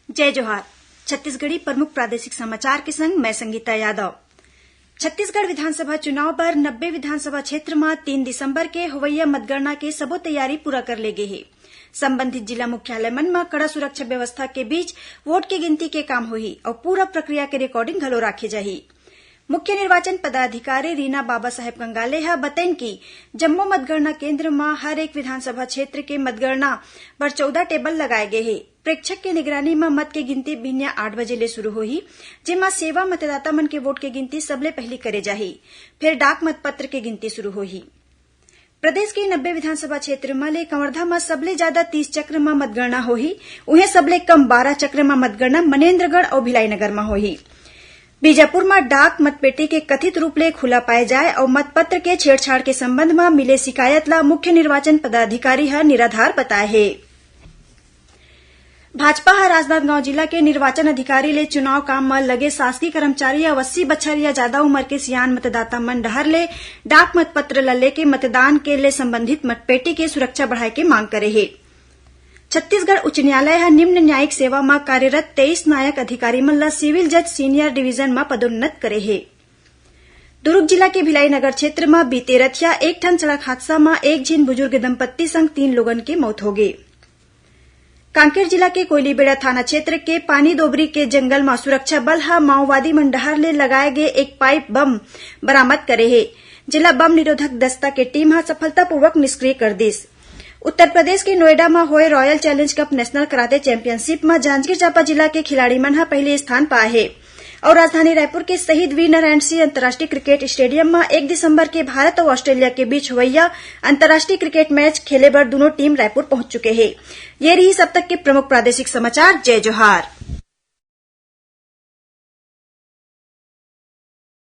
जय जोहार। छत्तीसगढ़ी प्रमुख प्रादेशिक समाचार के संग मैं संगीता यादव। छत्तीसगढ़ विधानसभा चुनाव बर 90 विधानसभा क्षेत्र में 3 दिसंबर के होवैया मतगणना के सबो तैयारी पूरा कर ले गे हे। संबंधित जिला मुख्यालय मन में कड़ा सुरक्षा व्यवस्था के बीच वोट की गिनती के काम होही और पूरा प्रक्रिया के रिकॉर्डिंग घलो राखे जाही। मुख्य निर्वाचन पदाधिकारी रीना बाबा साहेब कंगाले ह बताइन कि जम्मो मतगणना केंद्र में हर एक विधानसभा क्षेत्र के मतगणना बर 14 टेबल लगाए गए हे। प्रेक्षक के निगरानी में मत के गिनती बिहनिया 8 बजे ले शुरू होही, जेमा सेवा मतदाता मन के वोट के गिनती सबले पहली करे जाही। फिर डाक मतपत्र के गिनती शुरू होही। प्रदेश के 90 विधानसभा क्षेत्र में ले कवर्धा में सबले ज्यादा 30 चक्र में मतगणना होही। उहे सबले कम 12 चक्र में मतगणना मनेन्द्रगढ़ और भिलाईनगर में होही। बीजापुर में डाक मतपेटी के कथित रूप ले खुला पाए जाए और मतपत्र के छेड़छाड़ के संबंध में मिले शिकायत ला मुख्य निर्वाचन पदाधिकारी ह निराधार बताए हे। भाजपा ह राजनांदगांव जिला के निर्वाचन अधिकारी ले चुनाव काम में लगे शासकीय कर्मचारी या 80 बछर या ज्यादा उम्र के सियान मतदाता मन डहर ले डाक मतपत्र ल लेके मतदान के ले संबंधित मतपेटी के सुरक्षा बढ़ाए के मांग करे हे। छत्तीसगढ़ उच्च न्यायालय ह निम्न न्यायिक सेवा में कार्यरत 23 नायक अधिकारी मन ला सिविल जज सीनियर डिवीजन में पदोन्नत करे हे। दुर्ग जिला के भिलाईनगर क्षेत्र में बीते रतिया एक ठन सड़क हादसा में एक झीन बुजुर्ग दंपत्ति संग 3 लोगन के मौत हो गई। कांकेर जिला के कोयलीबेड़ा थाना क्षेत्र के पानी दोबरी के जंगल में सुरक्षा बल ह माओवादी मन डहर ले लगाए गए एक पाइप बम बरामद करे हे। जिला बम निरोधक दस्ता के टीम ह सफलतापूर्वक निष्क्रिय कर दिस। उत्तर प्रदेश के नोएडा में होए रॉयल चैलेंज कप नेशनल कराते चैंपियनशिप में जांजगीर चांपा जिला के खिलाड़ी मन ह पहले स्थान पाए हे और राजधानी रायपुर के शहीद वीर नारायण सिंह अंतर्राष्ट्रीय क्रिकेट स्टेडियम में 1 दिसंबर के भारत और ऑस्ट्रेलिया के बीच होवैया अंतर्राष्ट्रीय क्रिकेट मैच खेले बर दोनों टीम रायपुर पहुंच चुके हैं। ये रही सब तक के प्रमुख प्रादेशिक समाचार। जय जोहार।